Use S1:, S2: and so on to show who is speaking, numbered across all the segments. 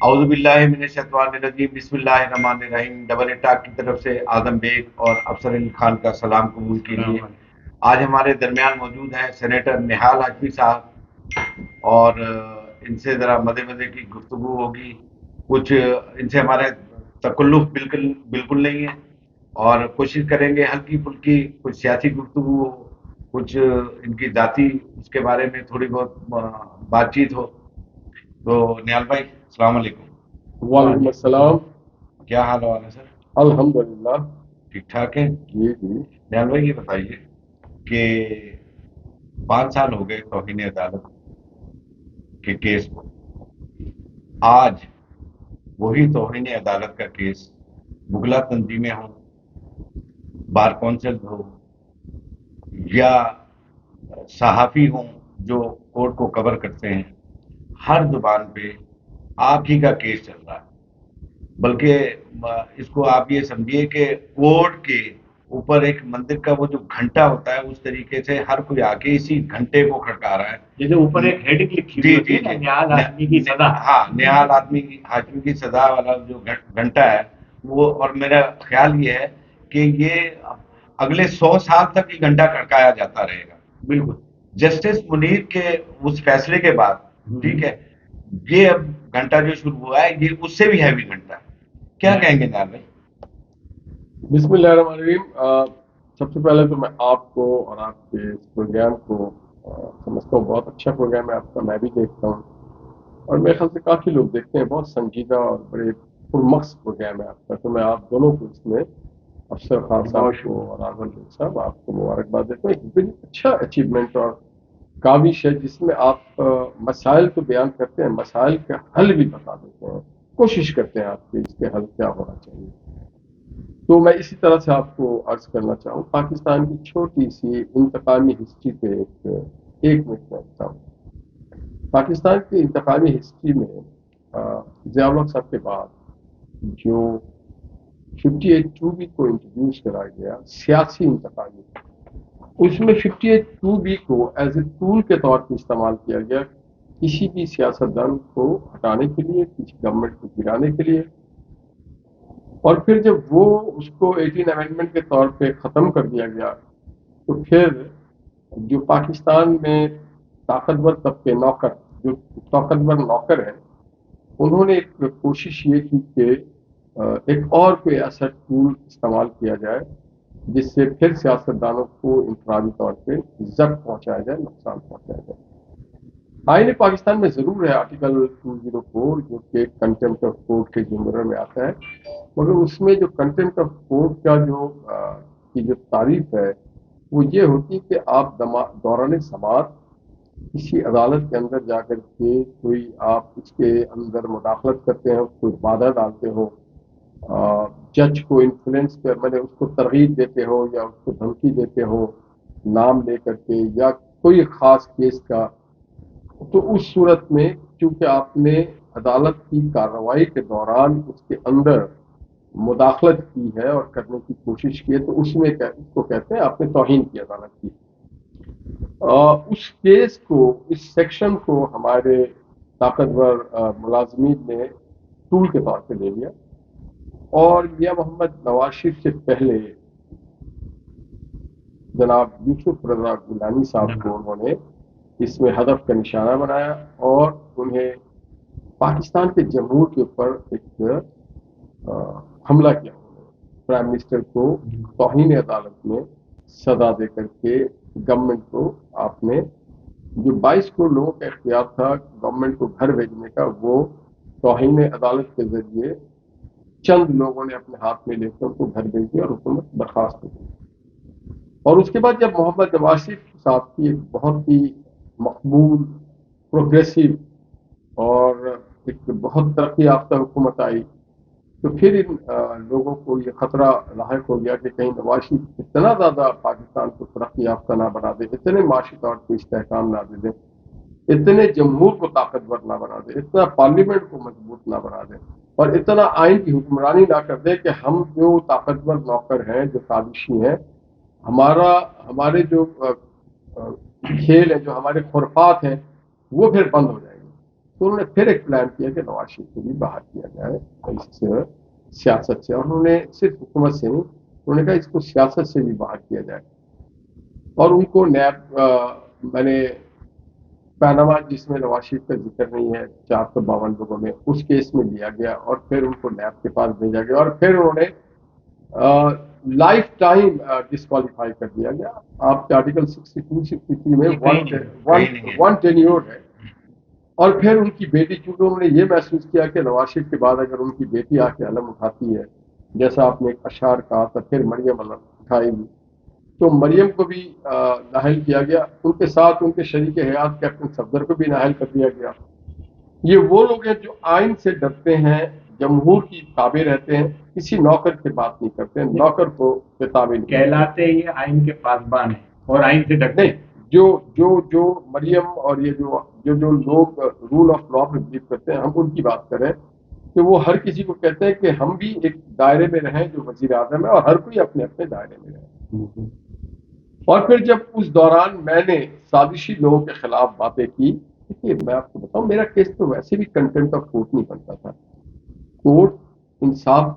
S1: اعوذ باللہ من الشیطان الرجیم، بسم اللہ الرحمن الرحیم۔ ڈبل اٹاک کی طرف سے اعظم بیگ اور افسر علی خان کا سلام قبول کیجیے۔ آج ہمارے درمیان موجود ہیں سینیٹر نہال ہاشمی صاحب، اور ان سے ذرا مزے کی گفتگو ہوگی۔ کچھ ان سے ہمارے تکلف بالکل نہیں ہے، اور کوشش کریں گے ہلکی پھلکی کچھ سیاسی گفتگو ہو، کچھ ان کی ذاتی اس کے بارے میں تھوڑی بہت بات چیت ہو۔ تو نیال بھائی السلام علیکم۔
S2: وعلیکم السلام۔
S1: کیا حال ہے سر؟
S2: الحمدللہ
S1: ٹھیک ٹھاک ہے
S2: جی جی۔
S1: نیال بھائی یہ بتائیے کہ 5 سال ہو گئے توہین عدالت کے کیس کو۔ آج وہی توہین عدالت کا کیس مغلا تنظیمیں ہوں، بار کونسل ہو، یا صحافی ہوں جو کورٹ کو کور کرتے ہیں، ہر زبان پہ آپ ہی کا کیس چل رہا ہے۔ بلکہ اس کو آپ یہ سمجھیے کہ کورٹ کے اوپر ایک مندر کا وہ جو گھنٹہ ہوتا ہے، اس طریقے سے ہر کوئی آ کے اسی گھنٹے کو کھڑکا رہا ہے،
S3: جیسے اوپر ایک ہیڈنگ لکھی ہوئی ہوتی ہے نا، نہال ہاشمی کی سزا۔
S1: ہاں، نہال ہاشمی کی سزا والا جو گھنٹہ ہے وہ، اور میرا خیال یہ ہے کہ یہ اگلے 100 سال تک یہ گھنٹہ کھڑکایا جاتا رہے گا۔
S3: بالکل
S1: جسٹس منیر کے اس فیصلے کے بعد، ٹھیک ہے، یہ اب گھنٹہ جو شروع ہوا ہے یہ اس سے بھی ہیوی گھنٹہ ہے۔ کیا کہیں گے نیال بھائی؟
S2: بسم اللہ الرحمن الرحیم۔ سب سے پہلے تو میں آپ کو اور آپ کے اس پروگرام کو سمجھتا ہوں بہت اچھا پروگرام ہے آپ کا، میں بھی دیکھتا ہوں، اور میرے خیال سے کافی لوگ دیکھتے ہیں۔ بہت سنجیدہ اور بڑے پرمقصد پروگرام ہے آپ کا، تو میں آپ دونوں کو اس میں، افسر خان صاحب کو اور اعظم بیگ صاحب، آپ کو مبارکباد دیتا ہوں۔ ایک بڑی اچھا اچیومنٹ اور کاوش ہے جس میں آپ مسائل تو بیان کرتے ہیں، مسائل کا حل بھی بتا دیتے ہیں، کوشش کرتے ہیں آپ کے اس کے حل کیا ہونا چاہیے۔ تو میں اسی طرح سے آپ کو عرض کرنا چاہوں، پاکستان کی چھوٹی سی انتقامی ہسٹری پہ ایک منٹ میں بتاؤں۔ پاکستان کی انتقامی ہسٹری میں ضیاء الحق صاحب کے بعد جو 58(2)B کو انٹروڈیوس کرایا گیا سیاسی انتقامی، اس میں 58(2)B کو ایز اے ٹول کے طور پہ استعمال کیا گیا کسی بھی سیاستدان کو ہٹانے کے لیے، کسی گورنمنٹ کو گرانے کے لیے۔ اور پھر جب وہ اس کو 18 امینڈمنٹ کے طور پہ ختم کر دیا گیا، تو پھر جو پاکستان میں طاقتور طبقے نوکر، جو طاقتور نوکر ہیں، انہوں نے ایک کوشش یہ کی کہ ایک اور کوئی ایسا ٹول استعمال کیا جائے جس سے پھر سیاستدانوں کو انفرادی طور پہ ضرر پہنچایا جائے، نقصان پہنچایا جائے۔ آئین پاکستان میں ضرور ہے آرٹیکل 204 جو کہ کنٹمپٹ آف کورٹ کے زمرے میں آتا ہے، مگر اس میں جو کنٹمپٹ آف کورٹ کا جو تعریف ہے وہ یہ ہوتی ہے کہ آپ دوران سماعت کسی عدالت کے اندر جا کر کے کوئی آپ اس کے اندر مداخلت کرتے ہیں، کوئی بادہ ڈالتے ہو، جج کو انفلوئنس کر، میں نے اس کو ترغیب دیتے ہو یا اس کو دھمکی دیتے ہو نام لے کر کے یا کوئی خاص کیس کا، تو اس صورت میں چونکہ آپ نے عدالت کی کارروائی کے دوران اس کے اندر مداخلت کی ہے اور کرنے کی کوشش کی ہے، تو اس میں اس کو کہتے ہیں آپ نے توہین کی عدالت کی۔ اس کیس کو، اس سیکشن کو ہمارے طاقتور ملازمین نے ٹول کے طور پہ لے لیا، اور میاں محمد نواز شریف سے پہلے جناب یوسف رضا گیلانی صاحب کو انہوں نے اس میں ہدف کا نشانہ بنایا اور انہیں پاکستان کے جمہور کے اوپر ایک حملہ کیا۔ پرائم منسٹر کو توہین عدالت میں سزا دے کر کے گورنمنٹ کو آپ نے جو 22 کروڑ لوگوں کا اختیار تھا گورنمنٹ کو گھر بھیجنے کا، وہ توہین عدالت کے ذریعے چند لوگوں نے اپنے ہاتھ میں لے کر ان کو گھر بھیج دیا اور حکومت برخاست ہو گئی۔ اور اس کے بعد جب محمد نواز شریف صاحب کی ایک بہت ہی مقبول، پروگریسو اور ایک بہت ترقی یافتہ حکومت آئی، تو پھر ان لوگوں کو یہ خطرہ لاحق ہو گیا کہ کہیں نواز شریف اتنا زیادہ پاکستان کو ترقی یافتہ نہ بنا دے، اتنے معاشی طور پہ استحکام نہ دے دیں، اتنے جمہور کو طاقتور نہ بنا دے، اتنا پارلیمنٹ کو مضبوط نہ بنا دے، اور اتنا آئین کی حکمرانی نہ کر دے کہ ہم جو طاقتور نوکر ہیں، جو سازشی ہیں، ہمارے جو کھیل ہے، جو ہمارے خرافات ہیں، وہ پھر بند ہو جائیں گے۔ تو انہوں نے پھر ایک پلان کیا کہ نواز شریف کو بھی باہر کیا جائے اس سیاست سے, اور انہوں نے صرف حکومت سے نہیں, انہوں نے کہا اس کو سیاست سے بھی باہر کیا جائے. اور ان کو نیب میں نے پاناما جس میں نواز شریف کا ذکر نہیں ہے 452 لوگوں میں, اس کیس میں لیا گیا اور پھر ان کو نیب کے پاس بھیجا گیا اور پھر انہوں نے لائف ٹائم ڈسکوالیفائی کر دیا گیا. آپ کے آرٹیکل 62 63 میں ون ٹینیور ہے. اور پھر ان کی بیٹی, چونکہ انہوں نے یہ محسوس کیا کہ نواز شریف کے بعد اگر ان کی بیٹی آ کے علم اٹھاتی ہے, جیسا آپ نے ایک اشعار کہا تھا, پھر مریم علم اٹھائے گی, تو مریم کو بھی نااہل کیا گیا. ان کے ساتھ ان کے شریک حیات کیپٹن صفدر کو بھی نااہل کر دیا گیا. یہ وہ لوگ ہیں جو آئین سے ڈرتے ہیں, جمہور کی تابع رہتے ہیں, کسی نوکر کی بات نہیں کرتے ہیں, نوکر کو تابع نہیں
S3: کہلاتے یہ آئین کے پاسبان ہیں اور آئین سے ڈرتے
S2: نہیں. جو مریم اور یہ جو لوگ رول آف لا پہ بلیو کرتے ہیں, ہم ان کی بات کریں کہ وہ ہر کسی کو کہتے ہیں کہ ہم بھی ایک دائرے میں رہیں جو وزیر اعظم ہے, اور ہر کوئی اپنے اپنے دائرے میں رہے. اور پھر جب اس دوران میں نے سازشی لوگوں کے خلاف باتیں کی, دیکھیے میں آپ کو بتاؤں, میرا کیس تو ویسے بھی کنٹینٹ آف کورٹ نہیں بنتا تھا. کورٹ انصاف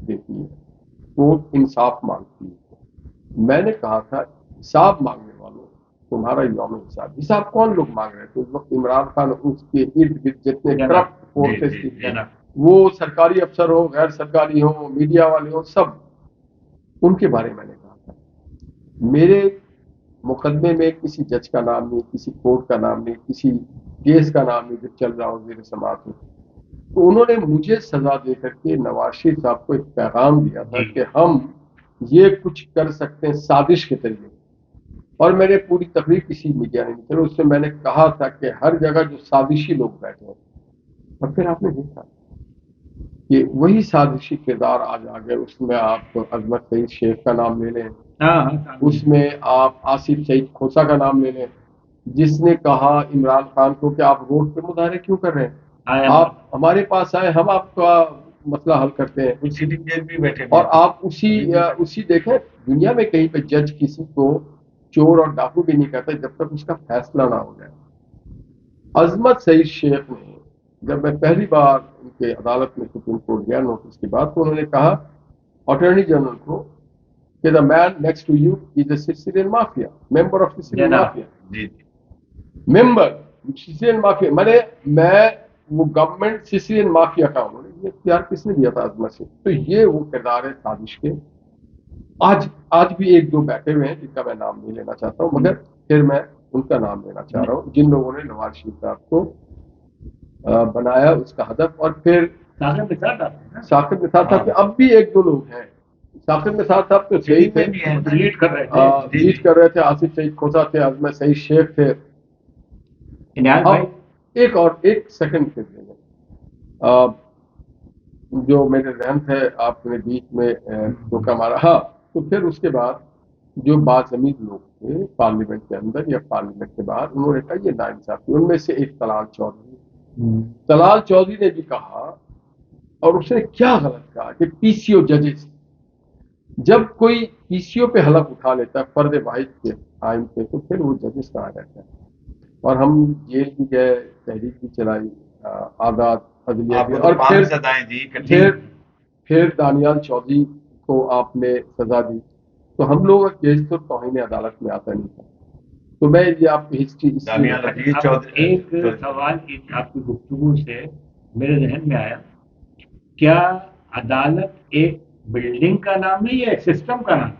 S2: دیتی ہے, کورٹ انصاف مانگتی ہے. میں نے کہا تھا حساب مانگنے والوں تمہارا یوم حساب کون لوگ مانگ رہے تھے اس وقت؟ عمران خان, اس کے ارد گرد جتنے کرپٹ فورسز تھی, وہ سرکاری افسر ہو, غیر سرکاری ہو, میڈیا والے ہو, سب ان کے بارے میں نے کہا تھا. میرے مقدمے میں کسی جج کا نام نہیں, کسی کورٹ کا نام نہیں, کسی کیس کا نام نہیں جو چل رہا ہو زیر سماعت ہو. تو انہوں نے مجھے سزا دے کر کے نواز شریف صاحب کو ایک پیغام دیا تھا کہ ہم یہ کچھ کر سکتے ہیں سازش کے ذریعے. اور میں نے پوری تقریر کسی میڈیا نے نہیں, اس میں نے کہا تھا کہ ہر جگہ جو سازشی لوگ بیٹھے ہیں, اور پھر آپ نے دیکھا کہ وہی سازشی کردار آج آ گئے. اس میں آپ عظمت سعید شیخ کا نام لے لیں, اس میں آپ آصف سعید کھوسا کا نام لے لیں, جس نے کہا عمران خان کو کہ آپ روڈ پہ مظاہرے کیوں کر رہے ہیں, آپ ہمارے پاس آئے, ہم آپ کا مسئلہ حل کرتے ہیں.
S1: کچھ سٹنگ جیل بھی بیٹھے,
S2: اور آپ اسی دیکھیں دنیا میں کہیں پہ جج کسی کو چور اور ڈاکو بھی نہیں کہتا جب تک اس کا فیصلہ نہ ہو جائے. عظمت سعید شیخ نے, جب میں پہلی بار ان کے عدالت میں سپریم کورٹ گیا نوٹس کے بعد, تو انہوں نے کہا اٹارنی جنرل کو کہ the man next to you is a Sicilian mafia, member of Sicilian mafia.
S1: G
S2: member Sicilian mafia. میں وہ گورنمنٹ سیسیلین مافیا کا, انہوں نے یہ اختیار کس نے دیا تھا عظمت سے؟ تو یہ وہ کردار ہے سازش کے. آج بھی ایک دو بیٹھے ہوئے ہیں جن کا میں نام نہیں لینا چاہتا ہوں, مگر پھر میں ان کا نام لینا چاہ رہا ہوں جن لوگوں نے نواز شریف صاحب کو بنایا اس کا ہدف. اور پھر ثاقب نثار صاحب کے اب بھی ایک دو لوگ ہیں. ثاقب نثار صاحب تو صحیح میں
S3: لیڈ کر
S2: رہے تھے, آصف سعید کھوسا تھے, عظمت سعید شیخ تھے. ایک سیکنڈ کے لیے جو میرے ذہن تھے آپ نے بیچ میں دھوکہ مارا. ہاں, تو پھر اس کے بعد جو باضمیر لوگ تھے پارلیمنٹ کے اندر یا پارلیمنٹ کے باہر, انہوں نے کہا یہ ناانصافی. ان میں سے ایک طلال چودھری نے بھی کہا, اور اس نے کیا غلط کہا کہ پی سی او ججز, جب کوئی پی سی او پہ حلف اٹھا لیتا ہے فرد واحد کے آئین پہ, تو پھر وہ ججز کہاں رہتا ہے. اور ہم جیل بھی گئے, تحریک بھی چلائی, آزاد عدلیہ بھی, اور پھر دانیال چودھری کو آپ نے سزا دی. تو ہم لوگوں کا کیس تو توہین عدالت میں آتا نہیں تھا. تو میں یہ آپ کی ہسٹری
S3: ایک سوال آپ کی گفتگو سے میرے ذہن میں آیا, کیا عدالت ایک بلڈنگ کا نام ہے یا ایک سسٹم کا نام؟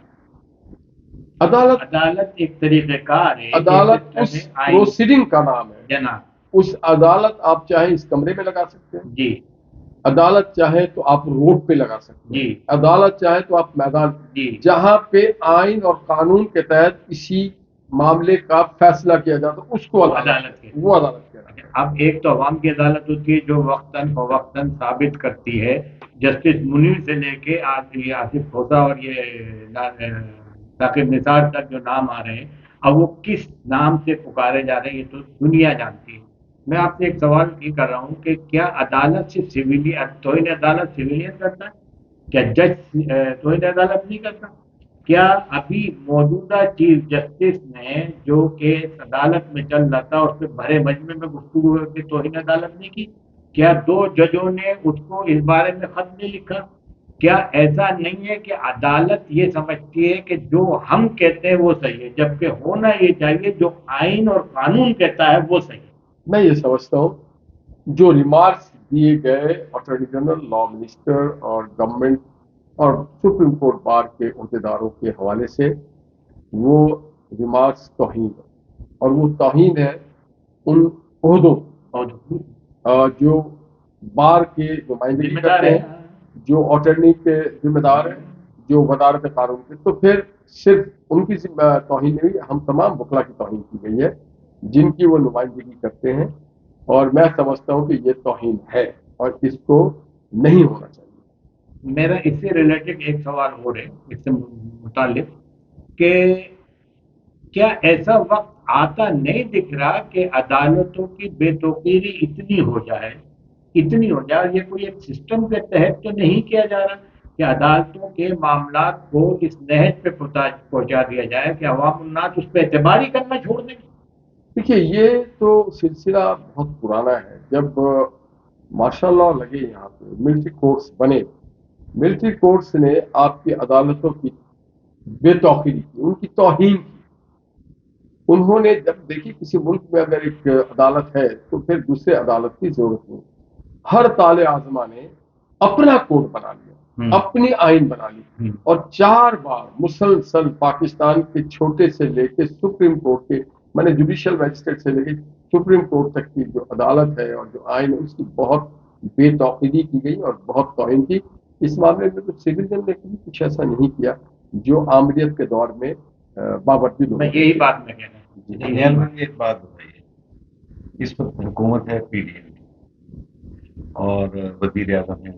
S3: عدالت ایک طریقہ کار ہے,
S2: عدالت اس پروسیڈنگ کا نام ہے
S3: جناب.
S2: اس عدالت آپ چاہیں اس کمرے میں لگا سکتے ہیں
S3: جی,
S2: عدالت چاہے تو آپ روڈ پہ لگا سکتے ہیں, عدالت چاہے تو آپ میدان, جہاں پہ آئین اور قانون کے تحت کسی معاملے کا فیصلہ کیا جاتا اس کو عدالت کہتے ہیں.
S3: اب ایک تو عوام کی عدالت ہوتی ہے جو وقتاً فوقتاً ثابت کرتی ہے, جسٹس منیر سے لے کے آج یہ آصف کھوسا اور یہ ثاقب نثار تک جو نام آ رہے ہیں, اب وہ کس نام سے پکارے جا رہے ہیں یہ تو دنیا جانتی ہے. میں آپ سے ایک سوال یہ کر رہا ہوں کہ کیا عدالت سے توہین عدالت سویلین کرتا ہے؟ کیا جج توہین عدالت نہیں کرتا؟ کیا ابھی موجودہ چیف جسٹس نے جو کیس عدالت میں چل رہا تھا اس پہ بھرے مجمع میں گفتگو کی توہین عدالت نہیں کی؟ کیا 2 ججوں نے اس کو اس بارے میں خط نہیں لکھا؟ کیا ایسا نہیں ہے کہ عدالت یہ سمجھتی ہے کہ جو ہم کہتے ہیں وہ صحیح ہے، جبکہ ہونا یہ چاہیے جو آئین اور قانون کہتا ہے وہ صحیح ہے؟
S2: میں یہ سمجھتا ہوں جو ریمارکس دیے گئے اٹارنی جنرل، لا منسٹر اور گورنمنٹ اور سپریم کورٹ بار کے عہدیداروں کے حوالے سے، وہ ریمارکس توہین ہے، اور وہ توہین ہے ان عہدوں
S3: اور
S2: جو بار کے نمائندگی
S3: ذمہ دار
S2: کرتے
S3: ہے۔
S2: ہیں، جو اٹارنی کے ذمہ دار ہیں، جو وزارت قانون کے، تو پھر صرف ان کی توہین نہیں، ہم تمام وکلا کی توہین کی گئی ہے جن کی وہ نمائندگی کرتے ہیں، اور میں سمجھتا ہوں کہ یہ توہین ہے اور اس کو نہیں ہونا چاہیے۔
S3: میرا اس سے ریلیٹڈ ایک سوال اور ہے، اس سے متعلق، کہ کیا ایسا وقت آتا نہیں دکھ رہا کہ عدالتوں کی بے توقیری اتنی ہو جائے، یہ کوئی ایک سسٹم کے تحت تو نہیں کیا جا رہا کہ عدالتوں کے معاملات کو اس نہج پہ پہنچا دیا جائے کہ عوام الناس اس پہ اعتبار ہی کرنا چھوڑ دیں؟
S2: دیکھیے، یہ تو سلسلہ بہت پرانا ہے۔ جب ماشاء اللہ لگے یہاں پہ ملٹری کورٹس بنے، ملٹری کورٹس نے آپ کی عدالتوں کی بے توقیری کی، ان کی توہین کی۔ انہوں نے جب دیکھی کسی ملک میں اگر ایک عدالت ہے تو پھر دوسرے عدالت کی ضرورت نہیں۔ ہر طالع اعظمہ نے اپنا کوڈ بنا لیا، اپنی آئین بنا لی، اور 4 بار مسلسل پاکستان کے چھوٹے سے لے کے سپریم کورٹ کے، میں نے جوڈیشل میجسٹریٹ سے لے کے سپریم کورٹ تک کی جو عدالت ہے اور جو آئین ہے، اس کی بہت بے توقیری کی گئی اور بہت توہین کی۔ اس معاملے میں تو سٹیزن نے کبھی کچھ ایسا نہیں کیا جو آمریت کے دور میں باوجود
S3: میں یہی بات میں کہنا ہوں۔
S1: انجینئر میں ایک بات بتائیے، اس وقت حکومت ہے پی ڈی ایم کی اور وزیر اعظم ہے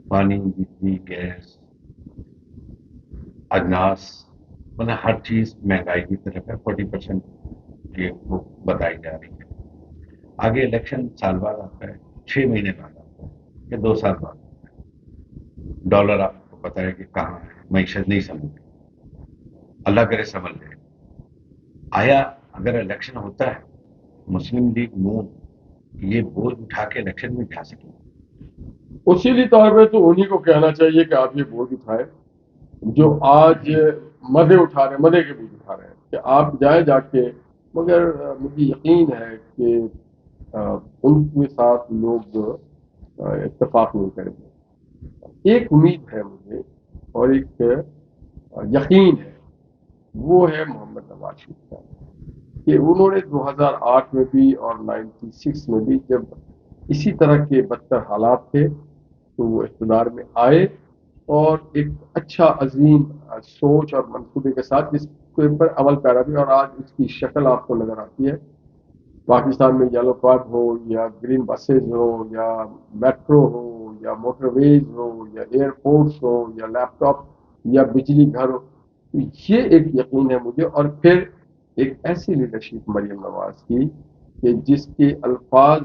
S1: پانی، بجلی، گیس، اجناس، مطلب ہر چیز مہنگائی کی طرف ہے، 40% کی وہ بتائی جا رہی ہے۔ آگے الیکشن سال بعد آتا ہے، 6 مہینے بعد آتا ہے یا 2 سال بعد آتا ہے۔ ڈالر آپ کو پتا ہے کہ کہاں ہے، معیشت نہیں سمجھ رہی، اللہ کرے سمجھ لے۔ آیا اگر الیکشن ہوتا ہے مسلم لیگ نون یہ بوجھ اٹھا کے الیکشن میں جا سکے؟
S2: اصولی طور پہ تو انہی کو کہنا چاہیے کہ آپ یہ بوجھ اٹھائیں جو آج مزے اٹھا رہے ہیں، مزے کے بوجھ اٹھا رہے ہیں، کہ آپ جائیں جا کے۔ مگر مجھے یقین ہے کہ ان کے ساتھ لوگ اتفاق نہیں کریں گے۔ ایک امید ہے مجھے اور ایک یقین ہے، وہ ہے محمد نواز شریف کا، کہ انہوں نے 2008 میں بھی اور 96 میں بھی جب اسی طرح کے بدتر حالات تھے تو وہ اقتدار میں آئے، اور ایک اچھا عظیم سوچ اور منصوبے کے ساتھ جس کے پر عمل پیرا بھی، اور آج اس کی شکل آپ کو نظر آتی ہے۔ پاکستان میں یلو کارڈ ہو یا گرین بسز ہو یا میٹرو ہو یا موٹر ویز ہو یا ایئرپورٹس ہو یا لیپ ٹاپ یا بجلی گھر ہو، تو یہ ایک یقین ہے مجھے۔ اور پھر ایک ایسی لیڈرشپ مریم نواز کی کہ جس کے الفاظ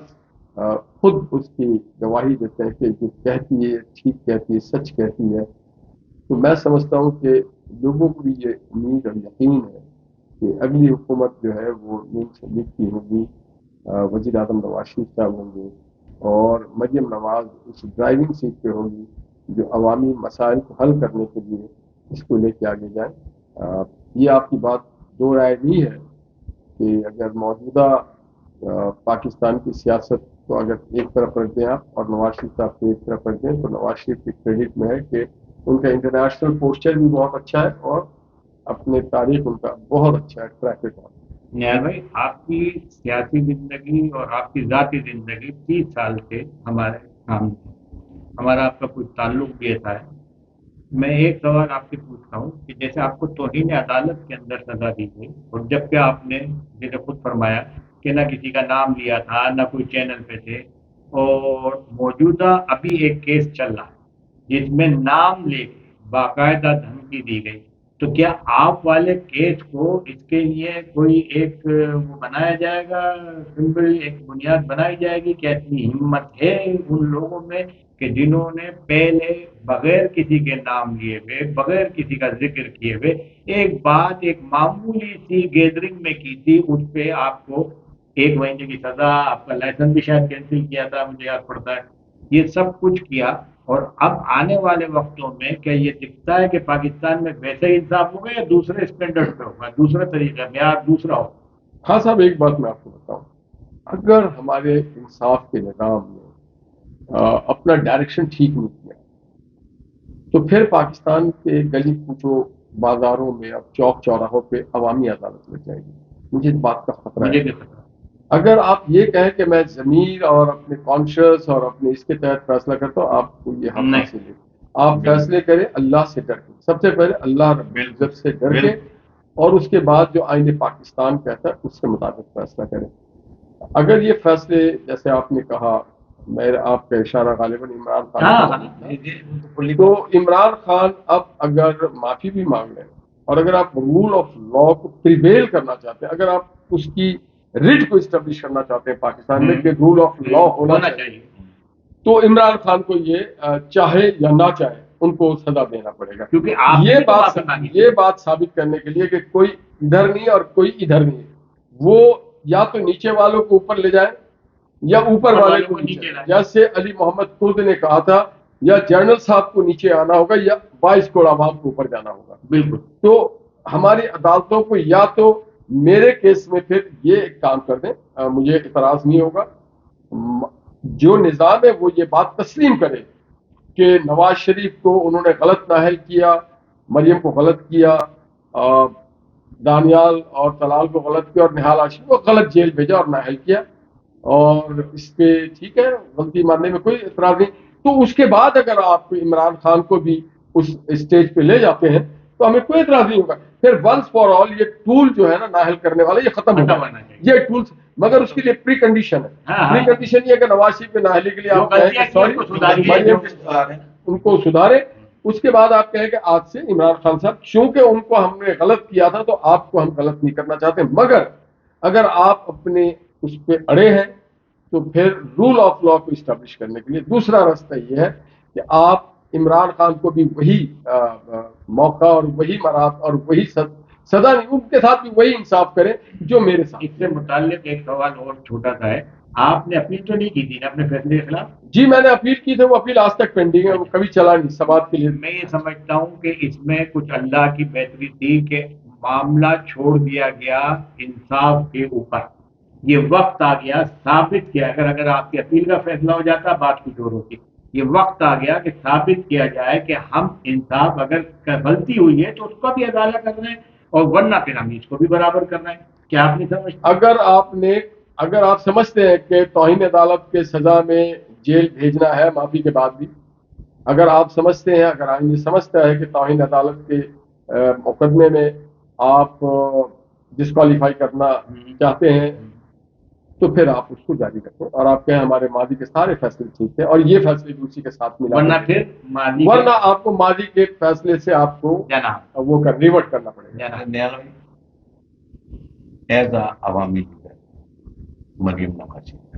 S2: خود اس کی گواہی دیتے ہیں کہ جو کہتی ہے ٹھیک کہتی ہے، سچ کہتی ہے۔ تو میں سمجھتا ہوں کہ لوگوں کو بھی یہ امید اور یقین ہے کہ اگلی حکومت جو ہے وہ نون لیگ کی ہوگی، وزیر اعظم نواز شریف صاحب ہوں گے، اور مریم نواز اس ڈرائیونگ سیٹ پہ ہوگی جو عوامی مسائل کو حل کرنے کے لیے اس کو لے کے آگے جائیں۔ یہ آپ کی بات دو رائے نہیں ہے کہ اگر موجودہ پاکستان کی سیاست کو اگر ایک طرف رکھ دیں آپ اور نواز شریف صاحب کو ایک طرف رکھ دیں، تو نواز شریف کی کریڈٹ میں ہے کہ ان کا انٹرنیشنل پوسچر بھی بہت اچھا ہے اور اپنے تاریخ ان کا بہت اچھا ہے، ٹریک ریکارڈ۔
S3: نیال بھائی، آپ کی سیاسی زندگی اور آپ کی ذاتی زندگی 30 سال سے ہمارے سامنے، ہمارا آپ کا کچھ تعلق بھی ایسا ہے۔ میں ایک سوال آپ سے پوچھتا ہوں کہ جیسے آپ کو توہین عدالت کے اندر سزا دی گئی، اور جبکہ آپ نے جیسے خود فرمایا کہ نہ کسی کا نام لیا تھا، نہ کوئی چینل پہ تھے، اور موجودہ ابھی ایک کیس چل رہا ہے جس میں نام لے کے باقاعدہ دھمکی دی گئی تو کیا آپ والے کیس کو اس کے لیے کوئی ایک وہ بنایا جائے گا، سمپل ایک بنیاد بنائی جائے گی؟ کیا اتنی ہمت ہے ان لوگوں میں کہ جنہوں نے پہلے بغیر کسی کے نام لیے ہوئے، بغیر کسی کا ذکر کیے ہوئے ایک بات ایک معمولی سی گیدرنگ میں کی تھی، اس پہ آپ کو 1 مہینے کی سزا، آپ کا لائسنس بھی شاید کینسل کیا تھا، مجھے یاد پڑتا ہے، یہ سب کچھ کیا، اور اب آنے والے وقتوں میں کیا یہ دکھتا ہے کہ پاکستان میں ویسے ہی انصاف ہوگا یا دوسرے اسٹینڈرڈ پہ ہوگا، دوسرا طریقہ معیار دوسرا ہوگا؟
S2: ہاں صاحب، ایک بات میں آپ کو بتاؤں، اگر ہمارے انصاف کے نظام نے اپنا ڈائریکشن ٹھیک نہیں کیا تو پھر پاکستان کے گلی کوچوں بازاروں میں اب چوک چوراہوں پہ عوامی عدالت لگ جائے گی. مجھے اس بات کا خطرہ
S3: مجھے
S2: ہے.
S3: بھی خطرہ ہے۔
S2: اگر آپ یہ کہیں کہ میں ضمیر اور اپنے کانشیس اور اپنے اس کے تحت فیصلہ کرتا ہوں، آپ کو یہ حق
S3: نہیں۔
S2: حاصل ہے. آپ فیصلے کریں اللہ سے ڈر کے، سب سے پہلے اللہ رب العزت سے ڈر کے، اور اس کے بعد جو آئین پاکستان کہتا ہے اس کے مطابق فیصلہ کریں. اگر یہ فیصلے جیسے آپ نے کہا، آپ کا اشارہ غالباً عمران خان
S3: ہاں
S2: نے، تو عمران خان اب اگر معافی بھی مانگ رہے ہیں، اور اگر آپ رول آف لا کو پریویل کرنا چاہتے ہیں، اگر آپ اس کی ریٹ کو اسٹیبلش کرنا چاہتے ہیں پاکستان میں کہ رول آف لا ہونا چاہیے، تو عمران خان کو یہ چاہے یا نہ چاہے ان کو سزا دینا پڑے گا.
S3: کیونکہ آپ نے تو معافی مانگی تھی۔
S2: یہ بات ثابت کرنے کے لیے کہ کوئی ادھر نہیں اور کوئی ادھر نہیں ہے، وہ یا تو نیچے والوں کو اوپر لے جائیں یا اوپر والے کو نیچے لائیں. جیسے علی محمد کرد نے کہا تھا، یا جنرل صاحب کو نیچے آنا ہوگا یا 22 کروڑ عوام کو اوپر جانا ہوگا.
S3: بالکل.
S2: تو ہماری عدالتوں کو یا تو میرے کیس میں پھر یہ ایک کام کر دیں، مجھے اعتراض نہیں ہوگا، جو نظام ہے وہ یہ بات تسلیم کرے کہ نواز شریف کو انہوں نے غلط نااہل کیا، مریم کو غلط کیا، دانیال اور طلال کو غلط کیا، اور نہال ہاشمی کو غلط جیل بھیجا اور نااہل کیا، اور اس پہ ٹھیک ہے، غلطی ماننے میں کوئی اعتراض نہیں. تو اس کے بعد اگر آپ عمران خان کو بھی اس اسٹیج پہ لے جاتے ہیں تو ہمیں کوئی اعتراض نہیں ہوگا. پھر ونس فار آل یہ ٹول جو ہے نا نااہل کرنے والا، یہ ختم ہونا چاہیے، یہ ٹولز. مگر اس کے لیے پری کنڈیشن ہے. پری کنڈیشن یہ کہ نواز شریف کی نااہلی کے لیے آپ کہیں کہ سوری ان کو سدھارے. اس کے بعد آپ کہیں کہ آج سے عمران خان صاحب چونکہ ان کو ہم نے غلط کیا تھا تو آپ کو ہم غلط نہیں کرنا چاہتے، مگر اگر آپ اپنے اس پہ اڑے ہیں تو پھر رول آف لا کو اسٹیبلش کرنے کے لیے دوسرا راستہ یہ ہے کہ آپ عمران خان کو بھی وہی موقع اور وہی مراد اور وہی سزا نہیں، ان کے ساتھ بھی وہی انصاف کریں جو میرے ساتھ.
S3: اس سے متعلق ایک سوال اور چھوٹا سا ہے، آپ نے اپیل تو نہیں کی تھی نا اپنے فیصلے کے خلاف؟
S2: جی میں نے اپیل کی تھی، وہ اپیل آج تک پینڈنگ ہے، وہ کبھی چلا نہیں. سماعت کے لیے
S3: میں یہ سمجھتا ہوں کہ اس میں کچھ اللہ کی بہتری تھی کہ معاملہ چھوڑ دیا گیا انصاف کے اوپر. یہ وقت آ گیا ثابت کیا، اگر آپ کی اپیل کا فیصلہ ہو جاتا بات کچھ اور ہوتی. یہ وقت آ گیا کہ ثابت کیا جائے کہ ہم انصاف، اگر غلطی ہوئی ہے تو اس کا بھی ازالہ کرنا ہے، اور ورنہ پھر ہم اس کو بھی برابر کرنا ہے. کیا آپ نہیں سمجھتے؟
S2: اگر آپ سمجھتے ہیں کہ توہین عدالت کے سزا میں جیل بھیجنا ہے معافی کے بعد بھی، اگر آپ سمجھتے ہیں، اگر آئین یہ سمجھتا ہے کہ توہین عدالت کے مقدمے میں آپ ڈسکوالیفائی کرنا چاہتے ہیں تو پھر آپ اس کو جاری رکھیں اور آپ کہیں ہمارے ماضی کے سارے فیصلے ٹھیک تھے اور یہ فیصلے بھی اسی کے ساتھ ملا، ورنہ آپ کو ماضی کے فیصلے سے آپ کو وہ ریورٹ کرنا پڑے گا.
S1: ایز اے عوامی لیڈر مریم نواز شریف،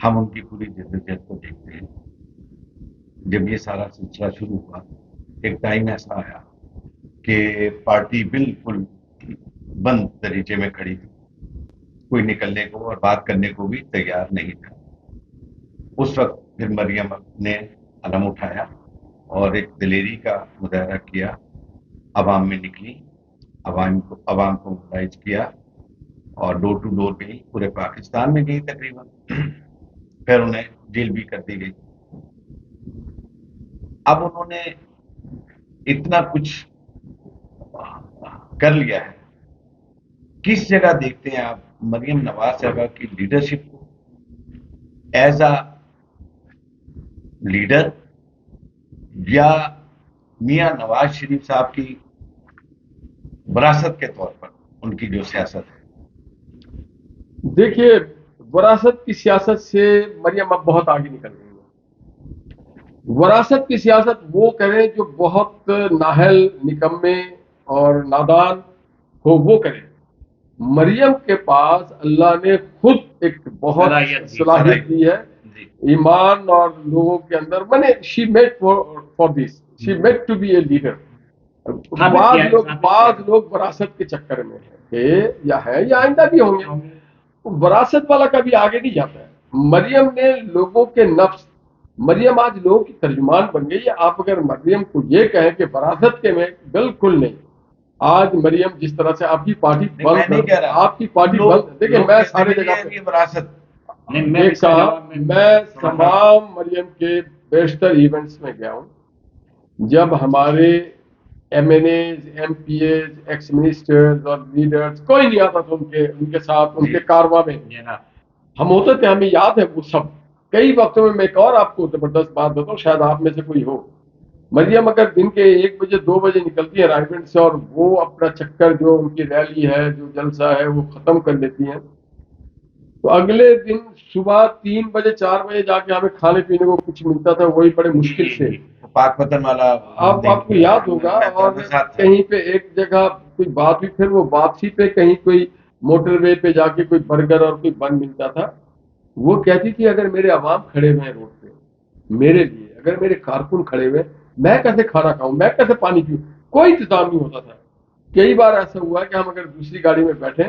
S1: ہم ان کی پوری جدوجہد کو دیکھتے ہیں. جب یہ سارا سلسلہ شروع ہوا ایک ٹائم ایسا آیا کہ پارٹی بالکل بند دریچے میں کھڑی تھی، کوئی نکلنے کو اور بات کرنے کو بھی تیار نہیں تھا. اس وقت پھر مریم نے علم اٹھایا اور ایک دلیری کا مظاہرہ کیا، عوام میں نکلی، عوام کو موبلائز کیا اور ڈور ٹو ڈور گئی، پورے پاکستان میں گئی تقریباً. پھر انہیں جیل بھی کر دی گئی. اب انہوں نے اتنا کچھ کر لیا ہے، کس جگہ دیکھتے ہیں آپ مریم نواز صاحبہ کی لیڈرشپ کو ایز اے لیڈر یا میاں نواز شریف صاحب کی وراثت کے طور پر ان کی جو سیاست ہے؟
S2: دیکھیے، وراثت کی سیاست سے مریم اب بہت آگے نکل گئی ہے. وراثت کی سیاست وہ کریں جو بہت نااہل، نکمے اور نادان ہو، وہ کریں. مریم کے پاس اللہ نے خود ایک بہت صلاحیت دی ہے
S1: جی
S2: ایمان اور لوگوں کے اندر. میں نے she made for this, she made to be a leader. بعض لوگ وراثت کے چکر میں ہیں کہ یا ہے یا آئندہ بھی ہوں گے. وراثت والا کبھی آگے نہیں جاتا ہے. مریم نے لوگوں کے نفس، مریم آج لوگوں کی ترجمان بن گئی ہے. آپ اگر مریم کو یہ کہیں کہ وراثت کے میں، بالکل نہیں. آج مریم جس طرح سے آپ کی پارٹی بند، آپ کی پارٹی بند، دیکھیں میں سارے جگہ پہ
S1: وراثت
S2: میں تمام مریم کے بیشتر ایونٹس میں گیا ہوں. جب ہمارے M N As, M P As, ex ministers اور لیڈرز کوئی نہیں آتا تھا ان کے ساتھ، ان کے کارواں میں ہم ہوتے تھے. ہمیں یاد ہے وہ سب. کئی وقتوں میں ایک اور آپ کو زبردست بات بتاؤں، شاید آپ میں سے کوئی ہو. مریم اگر دن کے 1 بجے 2 بجے نکلتی ہیں رائیگنج سے اور وہ اپنا چکر جو ان کی ریلی ہے، جو جلسہ ہے، وہ ختم کر لیتی ہیں، تو اگلے دن صبح 3 بجے 4 بجے جا کے ہمیں کھانے پینے کو کچھ ملتا تھا، وہی بڑے مشکل سے.
S1: پاک پتن والا
S2: آپ کو یاد ہوگا. اور کہیں پہ ایک جگہ کوئی بات ہوئی، پھر وہ واپسی پہ کہیں کوئی موٹر وے پہ جا کے کوئی برگر اور کوئی بن ملتا تھا. وہ کہتی تھی اگر میرے عوام کھڑے ہوئے ہیں روڈ پہ میرے لیے، اگر میرے کارکن کھڑے ہوئے، میں کیسے کھانا کھاؤں، میں کیسے پانی پیوں. کوئی انتظام نہیں ہوتا تھا. کئی بار ایسا ہوا کہ ہم اگر دوسری گاڑی میں بیٹھے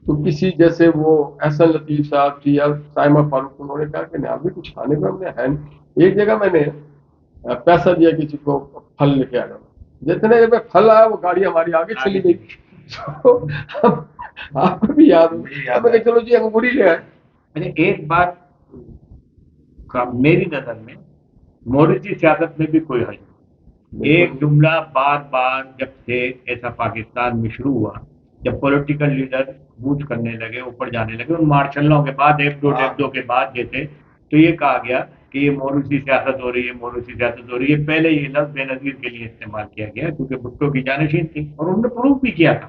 S2: تو کسی جیسے وہ احسن لطیف صاحب تھی یا سائمہ فاروق، انہوں نے کہا کہ نیازی کچھ کھانے کو ہم نے ہے نہیں. ایک جگہ میں نے پیسہ دیا کسی کو پھل لے کے آ رہا، جتنے میں پھل آیا وہ گاڑی ہماری آگے چلی گئی. آپ کو بھی یاد ہو، میں کہ چلو جی انگوری لے آئے.
S3: ایک بات کا میری نظر میں مورسی سیاست میں بھی کوئی حل نہیں. ایک جملہ بار بار جب سے ایسا پاکستان میں شروع ہوا، جب پولیٹیکل لیڈر بوجھ کرنے لگے، اوپر جانے لگے، ان مارشلوں کے بعد ایک دو کے بعد جیسے، تو یہ کہا گیا کہ یہ موروثی سیاست ہو رہی ہے، موروثی سیاست ہو رہی ہے. پہلے یہ لفظ بے نظیر کے لیے استعمال کیا گیا کیونکہ بھٹو کی جانشین تھی اور انہوں نے پروف بھی کیا تھا.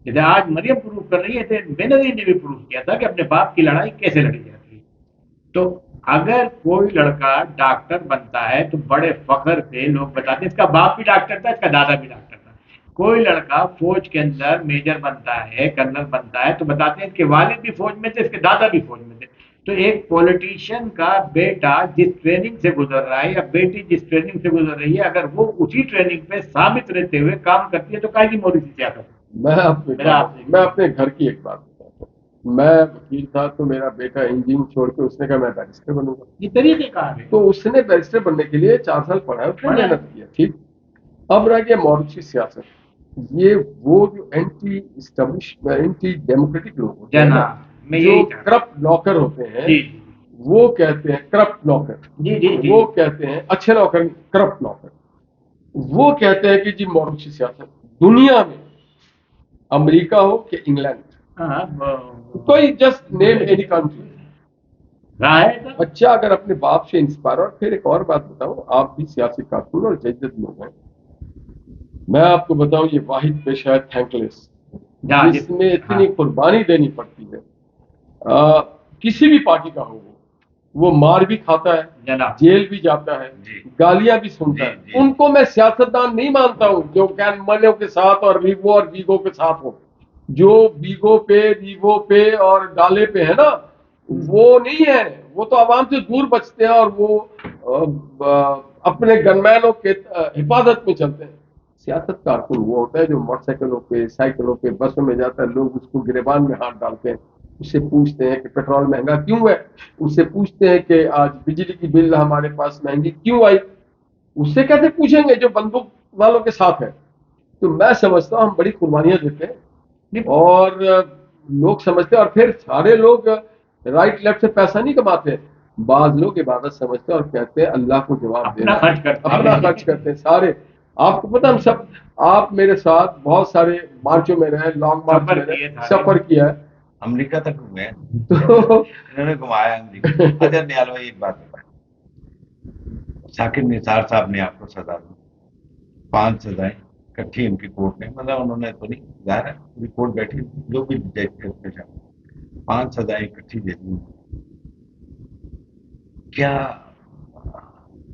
S3: جیسے آج مریم پروف کر رہی ہے، بے نظیر نے بھی پروف کیا تھا کہ اپنے باپ کی لڑائی کیسے لڑی جاتی ہے. تو اگر کوئی لڑکا ڈاکٹر بنتا ہے تو بڑے فخر سے لوگ بتاتے ہیں اس کا باپ بھی ڈاکٹر تھا، اس کا دادا بھی ڈاکٹر تھا. کوئی لڑکا فوج کے اندر میجر بنتا ہے، کرنل بنتا ہے، تو بتاتے ہیں اس کے والد بھی فوج میں تھے، اس کے دادا بھی فوج میں تھے. تو ایک پولیٹیشین کا بیٹا جس ٹریننگ سے گزر رہا ہے یا بیٹی جس ٹریننگ سے گزر رہی ہے، اگر وہ اسی ٹریننگ پہ ثابت رہتے ہوئے کام کرتی ہے تو کائے کی موروثی سیاست ہے.
S2: میں اپنے گھر کی ایک بات بتاتا ہوں. میں وکیل تھا تو میرا بیٹا انجینئرنگ چھوڑ کے اس نے کہا میں بیرسٹر بنوں گا.
S3: یہ طریقے کار ہے.
S2: تو اس نے بیرسٹر بننے کے لیے 4 سال پڑھا ہے، اس نے محنت کیا. ٹھیک. اب رہ گیا موروثی سیاست. یہ وہ جو اینٹی اسٹیبلش، اینٹی ڈیموکریٹک لوگ ہوتے ہیں نا، جو کرپٹ نوکر ہوتے ہیں، وہ کہتے ہیں کرپٹ نوکر، وہ کہتے ہیں اچھے نوکر، کرپٹ نوکر، وہ کہتے ہیں کہ جی موروثی سیاست دنیا میں، امریکہ ہو کہ انگلینڈ، کوئی جسٹ نیم اینی کنٹری، بچہ اگر اپنے باپ سے انسپائر. اور پھر ایک اور بات بتاؤں، آپ بھی سیاسی کارکن اور جدید لوگ ہیں، میں آپ کو بتاؤں یہ واحد پیشہ ہے تھینک لیس، جس میں اتنی قربانی دینی پڑتی ہے. کسی بھی پارٹی کا ہو، وہ مار بھی کھاتا ہے، جیل بھی جاتا ہے، گالیاں بھی سنتا ہے. ان کو میں سیاستدان نہیں مانتا ہوں جو گین منوں کے ساتھ اور ریگو اور ویگو کے ساتھ ہو. جو بیگو پہ، ریگو پہ اور ڈالے پہ ہے نا، وہ نہیں ہے. وہ تو عوام سے دور بچتے ہیں اور وہ اپنے گنمینوں کے حفاظت میں چلتے ہیں. سیاست کارکن وہ ہوتا ہے جو موٹر سائیکلوں پہ، سائیکلوں پہ، بسوں میں جاتا ہے. لوگ اس کو گریبان میں ہاتھ ڈالتے ہیں، اس سے پوچھتے ہیں کہ پیٹرول مہنگا کیوں ہے، اس سے پوچھتے ہیں کہ آج بجلی کی بل ہمارے پاس مہنگی کیوں آئی. اس سے کیسے پوچھیں گے جو بندوق والوں کے ساتھ ہے. تو میں سمجھتا ہوں ہم بڑی قربانیاں دیتے ہیں اور لوگ سمجھتے ہیں. اور پھر سارے لوگ رائٹ لیفٹ سے پیسہ نہیں کماتے. بعض لوگ عبادت سمجھتے ہیں اور کہتے ہیں اللہ کو جواب دینا، اپنا خرچ کرتے ہیں سارے. آپ کو پتا ہم سب، آپ میرے ساتھ بہت سارے مارچوں میں رہے، لانگ مارچ میں رہے، سفر کیا ہے،
S1: امریکہ تک گھومے، انہوں نے گھمایا امریکہ. اچھا نیال بھائی ایک بات بتائیں، ثاقب نثار صاحب نے آپ کو سزا دی، 5 سزائیں کٹھی ان کی کورٹ نے، مطلب انہوں نے تو نہیں، ظاہر ہے رپورٹ بیٹھی جو بھی جج کے سامنے 5 سزائیں کٹھی دے دی. کیا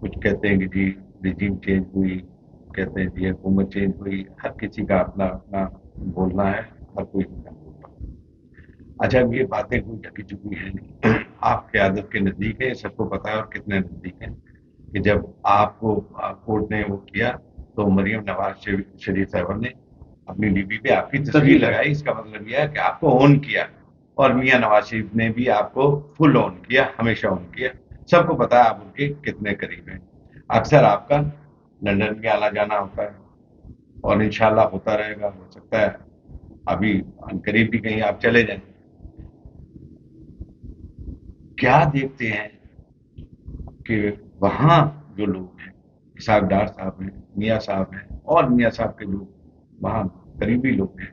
S1: کچھ کہتے ہیں کہ جی رجیم چینج ہوئی، کہتے ہیں جی حکومت چینج ہوئی، ہر کسی کا اپنا اپنا بولنا ہے، ہر کوئی اپنا بولنا ہے۔ اچھا اب یہ باتیں کوئی ڈھکی چکی ہیں نہیں، آپ قیادت کے نزدیک ہے، سب کو پتا ہے اور کتنے نزدیک ہیں کہ جب آپ کو کورٹ نے وہ کیا تو مریم نواز شریف صاحبہ نے اپنی ڈی پی پہ آپ کی تصویر لگائی، اس کا مطلب یہ ہے کہ آپ کو اون کیا، اور میاں نواز شریف نے بھی آپ کو فل اون کیا، ہمیشہ اون کیا، سب کو پتا ہے آپ ان کے کتنے قریب ہیں۔ اکثر آپ کا لندن میں آنا جانا ہوتا ہے اور انشاءاللہ ہوتا رہے گا، ہو سکتا ہے ابھی قریب بھی کہیں آپ چلے جائیں۔ کیا دیکھتے ہیں کہ وہاں جو لوگ ہیں، اسحاق ڈار صاحب ہیں، میاں صاحب ہیں، اور میاں صاحب کے جو وہاں قریبی لوگ ہیں،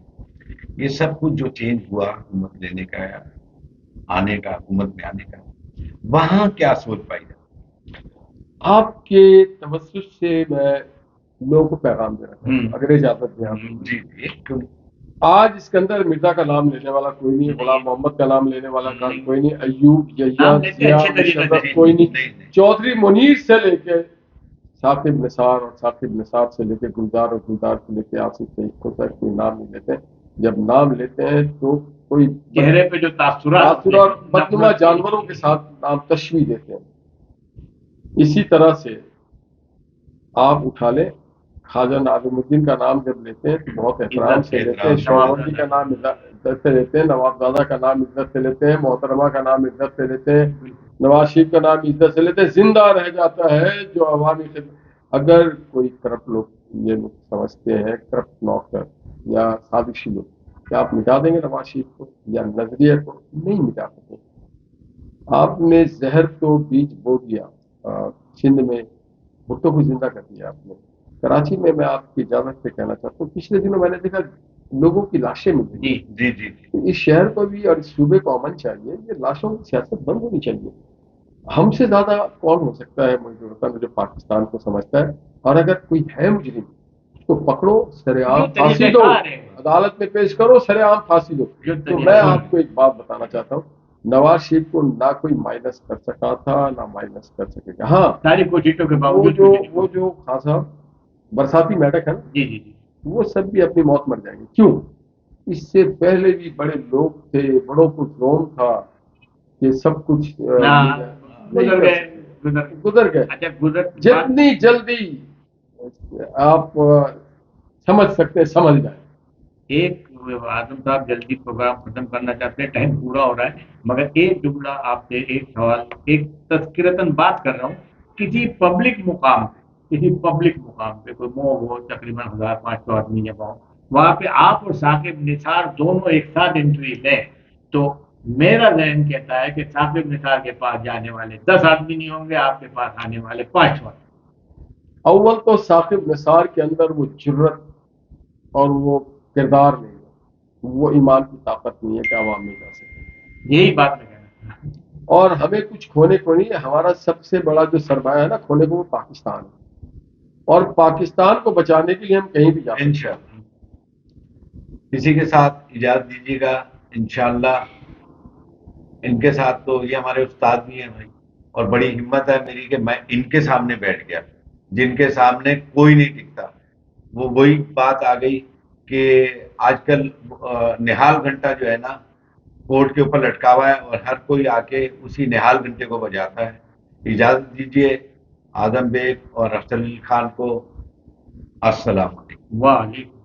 S1: یہ سب کچھ جو چینج ہوا حکومت لینے کا یا آنے کا، حکومت میں آنے کا، وہاں کیا سوچ پائی جائے؟
S2: آپ کے توسط سے میں لوگوں کو پیغام دے رہا ہوں، اگر اجازت دیں آپ۔
S1: جی جی کیوں؟
S2: آج اسکندر مرزا کا نام لینے والا کوئی نہیں، غلام محمد کا نام لینے والا کوئی نہیں، ایوب
S3: نام لیتے
S2: ضیاء
S3: اچھے طریقے سے،
S2: مشرف کوئی نہیں،
S1: نہیں۔
S2: چودھری منیر سے لے کے ثاقب نثار اور ثاقب نثار سے لے کے گلزار اور گلزار سے لے کے آصف شیخ تک کوئی نام نہیں لیتے۔ جب نام لیتے ہیں تو کوئی
S3: چہرے پہ جو تاثرات
S2: اور بدنما جانوروں کے ساتھ نام تشبیہ دیتے ہیں۔ اسی طرح سے آپ اٹھا لیں، خواجہ ناظم الدین کا نام جب لیتے ہیں تو بہت احترام سے لیتے ہیں، شاہوردی کا نام عزت سے لیتے ہیں، نوابزادہ کا نام عزت سے لیتے ہیں، محترمہ کا نام عزت سے لیتے ہیں، نواز شریف کا نام عزت سے لیتے ہیں۔ زندہ رہ جاتا ہے جو عوامی خدمت۔ اگر کوئی کرپٹ لوگ یہ لوگ سمجھتے ہیں، کرپٹ نوکر یا سازشی لوگ، کیا آپ مٹا دیں گے نواز شریف کو یا نظریے کو؟ نہیں مٹا سکتے۔ آپ نے زہر تو بیج بو دیا سندھ میں، بھٹو کو زندہ کر دیا آپ نے۔ کراچی میں میں آپ کی اجازت سے کہنا چاہتا ہوں، پچھلے دنوں میں نے دیکھا لوگوں کی لاشیں مل رہی ہیں۔
S1: جی جی جی
S2: اس شہر کو بھی اور اس صوبے کو امن چاہیے، یہ لاشوں کی سیاست بند ہونی چاہیے۔ ہم سے زیادہ کون ہو سکتا ہے مجھے جو پاکستان کو سمجھتا ہے، اور اگر کوئی ہے مجرم اس کو پکڑو، سر عام پھانسی دو، عدالت میں پیش کرو، سر عام پھانسی دو۔ تو میں آپ کو ایک بات بتانا چاہتا ہوں، نواز شریف کو نہ کوئی مائنس کر سکا تھا نہ مائنس کر سکے گا۔ ہاں
S3: ساری کوششوں کے
S2: وہ
S3: باوجود
S2: جو خان صاحب برساتی میڈک ہے نا،
S3: جی جی جی
S2: وہ سب بھی اپنی موت مر جائیں گے۔ کیوں؟ اس سے پہلے بھی بڑے لوگ تھے، بڑوں کو زوم تھا کہ سب کچھ گزر گئے۔
S3: اچھا گزر
S2: جتنی جلدی آپ سمجھ سکتے سمجھ جائیں۔
S3: ایک اعظم صاحب جلدی پروگرام ختم کرنا چاہتے ہیں، ٹائم پورا ہو رہا ہے، مگر ایک جملہ آپ سے، ایک سوال، ایک تذکرتاً بات کر رہا ہوں، کسی پبلک مقام پہ کوئی موب ہو، تقریباً 1500 آدمی جمع ہو، وہاں پہ آپ اور ثاقب نثار دونوں ایک ساتھ انٹرویو لیں تو میرا ذہن کہتا ہے کہ ثاقب نثار کے پاس جانے والے 10 آدمی نہیں ہوں گے، آپ کے پاس آنے والے 500۔
S2: اول تو ثاقب نثار کے اندر وہ جرت اور وہ کردار نہیں ہے، وہ ایمان کی طاقت نہیں ہے کہ عوام میں جا سکے۔
S3: یہی بات میں کہنا چاہتا ہوں۔
S2: اور ہمیں کچھ کھونے کو نہیں ہے، ہمارا سب سے بڑا جو سرمایہ ہے نا کھونے کو، وہ پاکستان ہے، اور پاکستان کو بچانے کے لیے ہم کہیں بھی جا سکتے ہیں۔
S1: انشاءاللہ کسی کے ساتھ اجازت دیجیے گا، انشاءاللہ ان کے ساتھ تو یہ ہمارے استاد بھی ہیں بھائی، اور بڑی ہمت ہے میری کہ میں ان کے سامنے بیٹھ گیا جن کے سامنے کوئی نہیں ٹکتا۔ وہ وہی بات آ گئی کہ آج کل نہال گھنٹہ جو ہے نا کورٹ کے اوپر لٹکا ہوا ہے اور ہر کوئی آ کے اسی نہال گھنٹے کو بجاتا ہے۔ اجازت دیجیے اعظم بیگ اور افضل علی خان کو، السلام علیکم۔
S3: وعلیکم